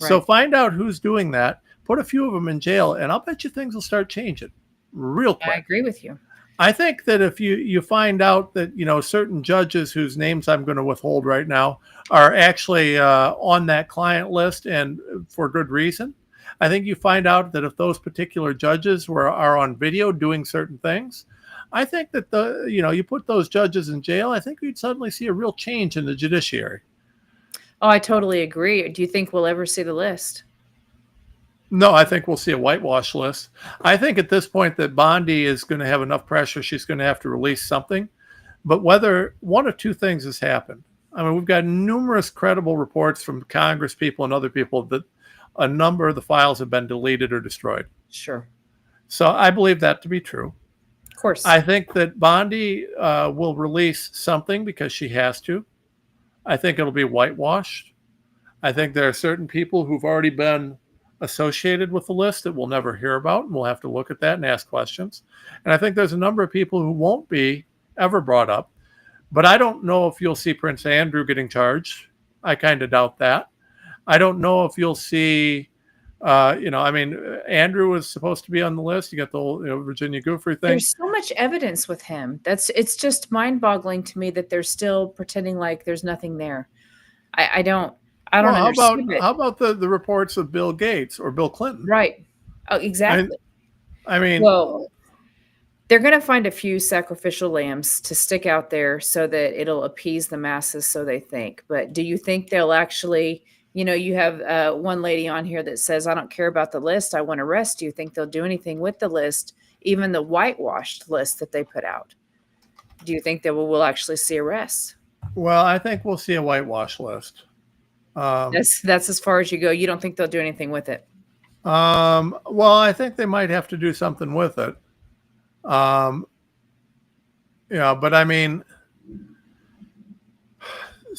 Right. So find out who's doing that, put a few of them in jail, and I'll bet you things will start changing real quick. I agree with you. I think that if you find out that, certain judges whose names I'm going to withhold right now are actually on that client list and for good reason, I think you find out that if those particular judges are on video doing certain things, I think that you put those judges in jail, I think we'd suddenly see a real change in the judiciary. Oh, I totally agree. Do you think we'll ever see the list? No, I think we'll see a whitewash list. I think at this point that Bondi is going to have enough pressure. She's going to have to release something. But whether one of two things has happened. I mean, we've got numerous credible reports from Congress people and other people that a number of the files have been deleted or destroyed. Sure. So I believe that to be true. Of course. I think that Bondi will release something because she has to. I think it'll be whitewashed. I think there are certain people who've already been associated with the list that we'll never hear about, and we'll have to look at that and ask questions. And I think there's a number of people who won't be ever brought up. But I don't know if you'll see Prince Andrew getting charged. I kind of doubt that. I don't know if you'll see, Andrew was supposed to be on the list. You got the whole Virginia Giuffre thing. There's so much evidence with him. It's just mind-boggling to me that they're still pretending like there's nothing there. I don't understand. How about the reports of Bill Gates or Bill Clinton? Right. Oh, exactly. Well, they're going to find a few sacrificial lambs to stick out there so that it'll appease the masses, so they think. But do you think they'll actually, you have one lady on here that says, I don't care about the list, I want to arrest. Do you think they'll do anything with the list, even the whitewashed list that they put out? Do you think that we'll actually see arrests? Well, I think we'll see a whitewash list. That's as far as you go. You don't think they'll do anything with it? Well, I think they might have to do something with it. But I mean,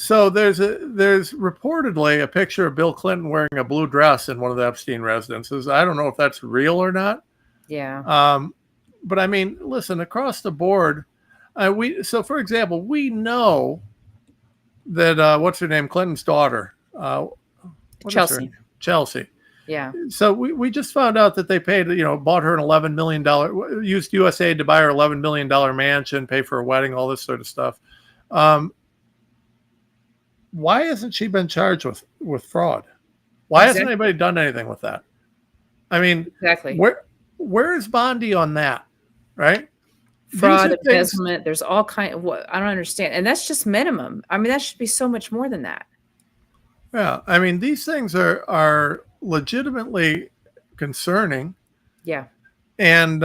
So there's reportedly a picture of Bill Clinton wearing a blue dress in one of the Epstein residences. I don't know if that's real or not. Yeah. But I mean, listen, across the board, for example, we know that what's her name, Clinton's daughter, what is her Chelsea. name? Chelsea. Yeah. So we just found out that they paid, bought her an $11 million, used USAID to buy her $11 million mansion, pay for a wedding, all this sort of stuff. Why hasn't she been charged with fraud? Why hasn't anybody done anything with that? I mean, Exactly. Where is Bondi on that? Right? Fraud, embezzlement. There's all kind of what I don't understand, and that's just minimum. I mean, that should be so much more than that. Yeah, I mean, these things are legitimately concerning. Yeah. And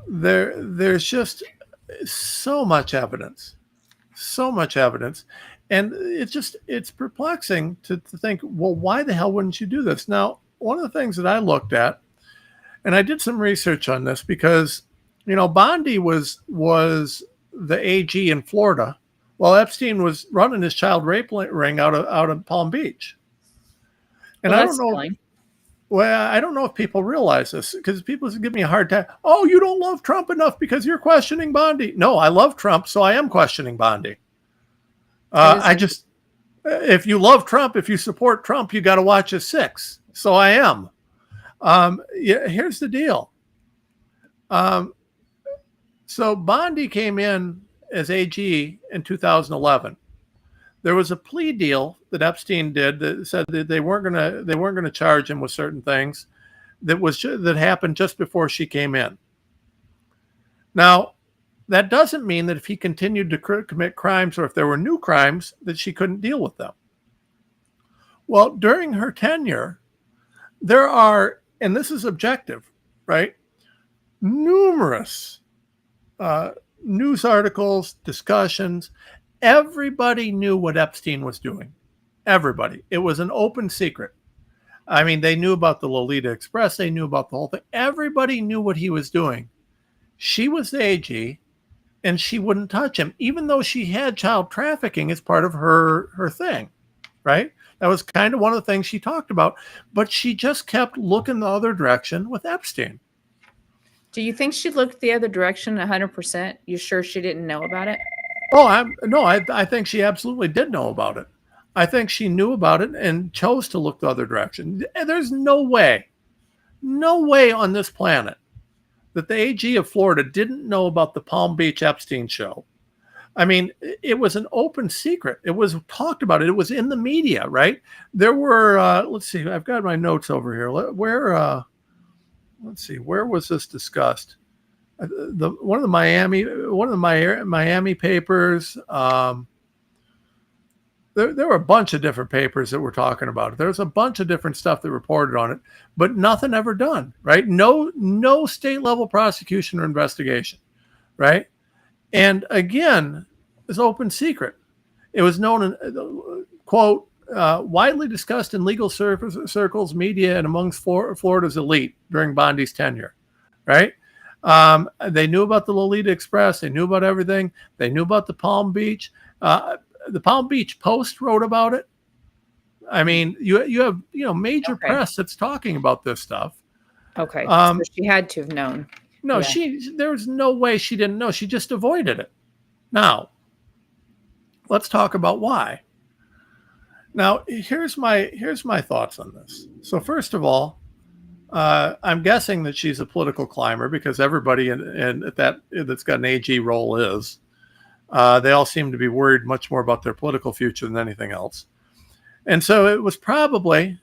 there's just so much evidence, and it's perplexing to think, well, why the hell wouldn't you do this? Now, one of the things that I looked at, and I did some research on this because Bondi was the AG in Florida while Epstein was running his child rape ring out of Palm Beach. And well, I don't know. Well, I don't know if people realize this because people give me a hard time. Oh, you don't love Trump enough because you're questioning Bondi. No, I love Trump, so I am questioning Bondi. If you love Trump, if you support Trump, you got to watch his six. So I am. Here's the deal. So Bondi came in as AG in 2011. There was a plea deal that Epstein did that said that they weren't gonna charge him with certain things that happened just before she came in. Now, that doesn't mean that if he continued to commit crimes or if there were new crimes that she couldn't deal with them. Well, during her tenure, there are, and this is objective, right? Numerous news articles, discussions. Everybody knew what Epstein was doing. Everybody. It was an open secret. I mean, they knew about the Lolita Express. They knew about the whole thing. Everybody knew what he was doing. She was the AG, and she wouldn't touch him, even though she had child trafficking as part of her thing, right? That was kind of one of the things she talked about. But she just kept looking the other direction with Epstein. Do you think she looked the other direction 100%? You sure she didn't know about it? Oh, I think she absolutely did know about it. I think she knew about it and chose to look the other direction. There's no way on this planet that the AG of Florida didn't know about the Palm Beach Epstein show. I mean, it was an open secret. It was talked about. It was in the media, right? There were, let's see, I've got my notes over here. Where was this discussed? One of the Miami papers. There were a bunch of different papers that were talking about it. There was a bunch of different stuff that reported on it, but nothing ever done, right? No state level prosecution or investigation, right? And again, it's open secret. It was known, quote, widely discussed in legal circles, media, and amongst Florida's elite during Bondi's tenure, right? They knew about the Lolita Express. They knew about everything. They knew about the Palm Beach. The Palm Beach Post wrote about it. I mean, you have major press that's talking about this stuff. Okay, so she had to have known. No, there was no way she didn't know. She just avoided it. Now, let's talk about why. Now, here's my thoughts on this. So first of all, I'm guessing that she's a political climber because everybody that's got an AG role is. They all seem to be worried much more about their political future than anything else. And so it was probably,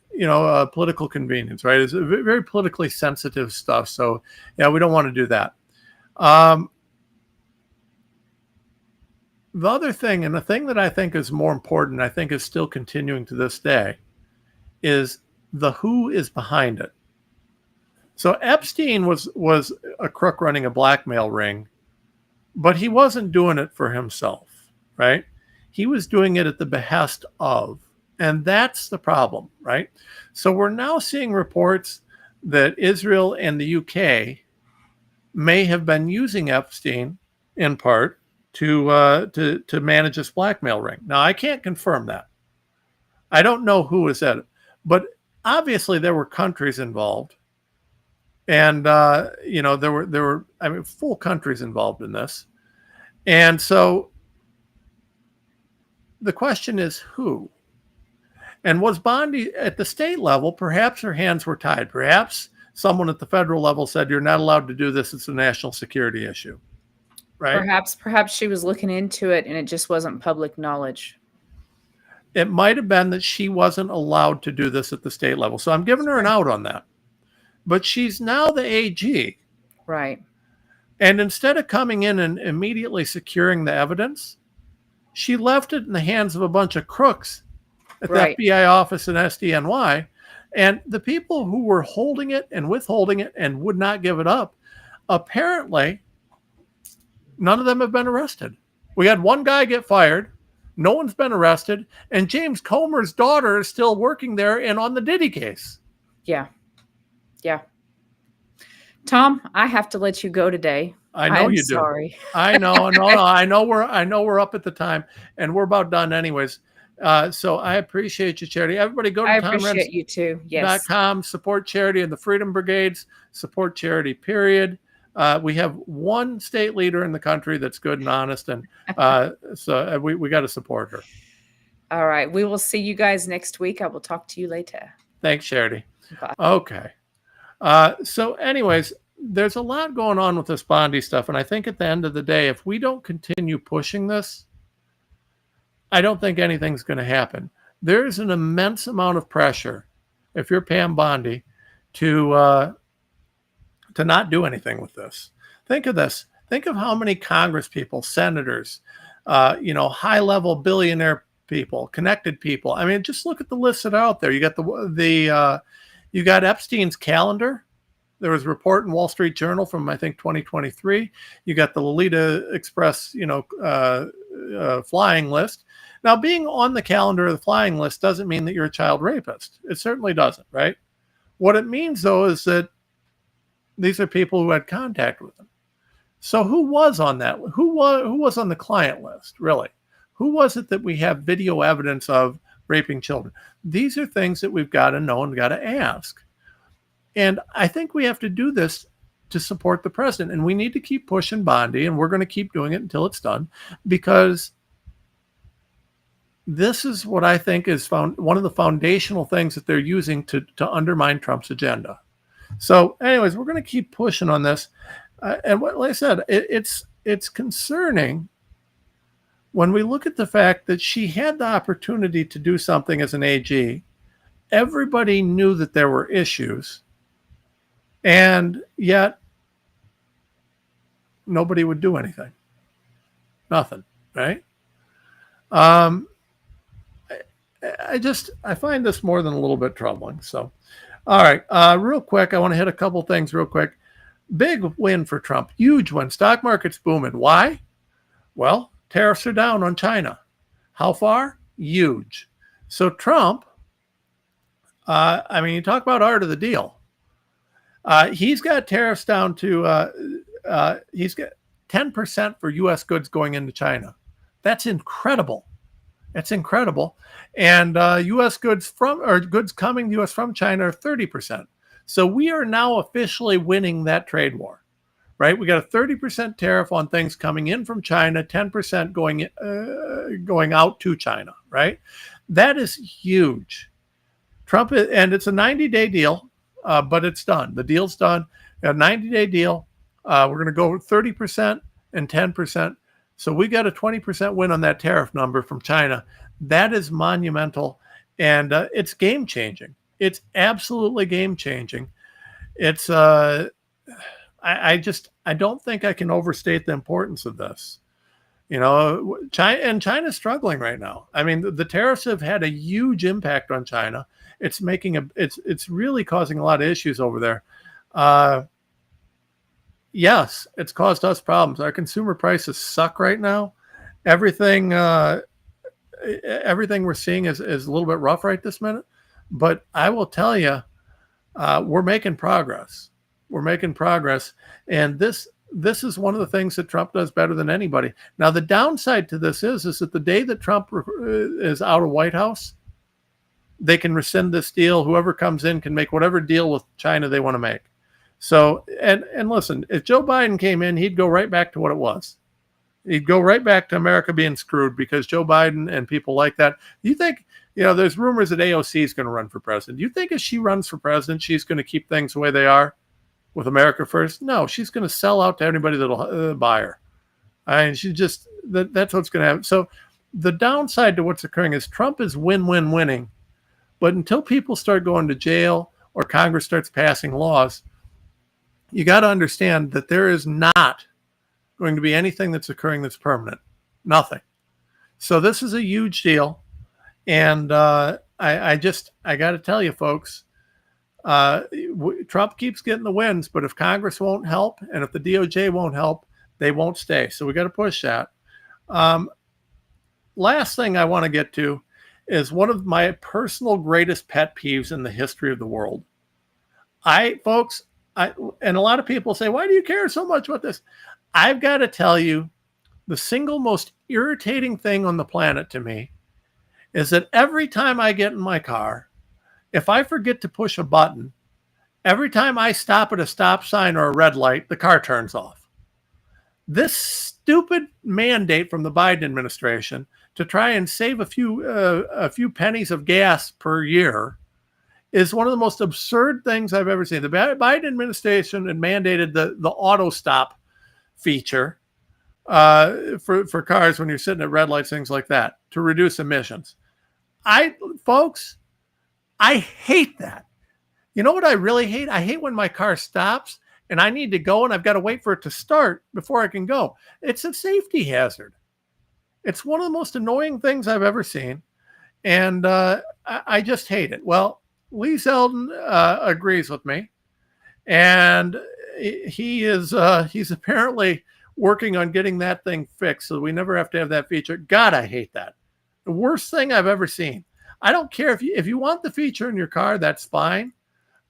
political convenience, right? It's very politically sensitive stuff. So, we don't want to do that. The other thing, and the thing that I think is more important, I think is still continuing to this day, is the who is behind it. So Epstein was a crook running a blackmail ring, but he wasn't doing it for himself, right? He was doing it at the behest of, and that's the problem, right? So we're now seeing reports that Israel and the UK may have been using Epstein in part to manage this blackmail ring. Now, I can't confirm that. I don't know who was at it, but obviously there were countries involved, and there were full countries involved in this, and so the question is who. And was Bondi at the state level? Perhaps her hands were tied. Perhaps someone at the federal level said, "You're not allowed to do this. It's a national security issue." Right? Perhaps she was looking into it and it just wasn't public knowledge. It might have been that she wasn't allowed to do this at the state level. So I'm giving her an out on that. But she's now the AG. Right. And instead of coming in and immediately securing the evidence, she left it in the hands of a bunch of crooks at the FBI office in SDNY. And the people who were holding it and withholding it and would not give it up, apparently, none of them have been arrested. We had one guy get fired. No one's been arrested. And James Comer's daughter is still working there and on the Diddy case. Yeah. Yeah. Tom, I have to let you go today. I know you do. Sorry. I know. No, I know we're up at the time, and we're about done anyways. So I appreciate you, Charity. Everybody go to I appreciate you too. Yes. .com, support charity and the Freedom Brigades, support charity, period. We have one state leader in the country that's good and honest, and so we got to support her. All right. We will see you guys next week. I will talk to you later. Thanks, Charity. Bye. Okay. So anyways, there's a lot going on with this Bondi stuff, and I think at the end of the day, if we don't continue pushing this, I don't think anything's going to happen. There's an immense amount of pressure, if you're Pam Bondi, to not do anything with this. Think of this. Think of how many Congress people, senators, high-level billionaire people, connected people. I mean, just look at the lists that are out there. You got you got Epstein's calendar. There was a report in Wall Street Journal from, I think, 2023. You got the Lolita Express, flying list. Now, being on the calendar of the flying list doesn't mean that you're a child rapist. It certainly doesn't, right? What it means, though, is that these are people who had contact with them. So who was on that? Who was on the client list, really? Who was it that we have video evidence of raping children? These are things that we've got to know and got to ask. And I think we have to do this to support the president. And we need to keep pushing Bondi, and we're going to keep doing it until it's done, because this is what I think is one of the foundational things that they're using to undermine Trump's agenda. So anyways, we're going to keep pushing on this. And like I said, it's concerning when we look at the fact that she had the opportunity to do something as an AG. Everybody knew that there were issues, and yet nobody would do anything. Nothing, right? I find this more than a little bit troubling. So, all right, real quick, I want to hit a couple things real quick. Big win for Trump, huge win. Stock market's booming. Why? Well, tariffs are down on China. How far? Huge. So Trump, you talk about art of the deal. He's got tariffs down to, he's got 10% for U.S. goods going into China. That's incredible. That's incredible. And U.S. goods goods coming to U.S. from China are 30%. So we are now officially winning that trade war, right? We got a 30% tariff on things coming in from China, 10% going out to China, right? That is huge. And it's a 90-day deal, but it's done. The deal's done. A 90-day deal. We're going to go 30% and 10%. So we got a 20% win on that tariff number from China. That is monumental, and it's game-changing. It's absolutely game-changing. It's I don't think I can overstate the importance of this. China's struggling right now. I mean, the tariffs have had a huge impact on China. It's it's really causing a lot of issues over there. Yes, it's caused us problems. Our consumer prices suck right now. Everything we're seeing is a little bit rough right this minute. But I will tell you, we're making progress. We're making progress. And this this is one of the things that Trump does better than anybody. Now, the downside to this is that the day that Trump is out of White House, they can rescind this deal. Whoever comes in can make whatever deal with China they want to make. So, and listen, if Joe Biden came in, he'd go right back to what it was. He'd go right back to America being screwed because Joe Biden and people like that. You think, there's rumors that AOC is going to run for president. Do you think if she runs for president, she's going to keep things the way they are with America first? No, she's going to sell out to anybody that'll buy her. And she just, that's what's going to happen. So the downside to what's occurring is Trump is win-win-winning. But until people start going to jail or Congress starts passing laws, you got to understand that there is not going to be anything that's occurring that's permanent. Nothing. So this is a huge deal. And I got to tell you, folks, Trump keeps getting the wins, but if Congress won't help and if the DOJ won't help, they won't stay. So we got to push that. Last thing I want to get to is one of my personal greatest pet peeves in the history of the world. And a lot of people say, why do you care so much about this? I've got to tell you, the single most irritating thing on the planet to me is that every time I get in my car, if I forget to push a button, every time I stop at a stop sign or a red light, the car turns off. This stupid mandate from the Biden administration to try and save a few pennies of gas per year is one of the most absurd things I've ever seen. The Biden administration had mandated the auto stop feature for cars when you're sitting at red lights, things like that, to reduce emissions. Folks, I hate that. You know what I really hate? I hate when my car stops and I need to go and I've got to wait for it to start before I can go. It's a safety hazard. It's one of the most annoying things I've ever seen. And I just hate it. Well, Lee Zeldin agrees with me. And he's apparently working on getting that thing fixed so we never have to have that feature. God, I hate that. The worst thing I've ever seen. I don't care if you want the feature in your car, that's fine.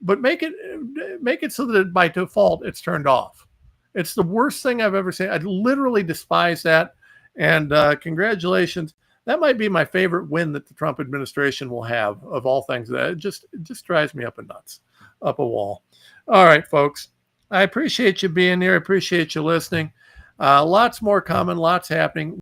But make it so that by default it's turned off. It's the worst thing I've ever seen. I literally despise that. And congratulations. That might be my favorite win that the Trump administration will have of all things. It just drives me up a wall. All right, folks. I appreciate you being here. I appreciate you listening. Lots more coming, lots happening.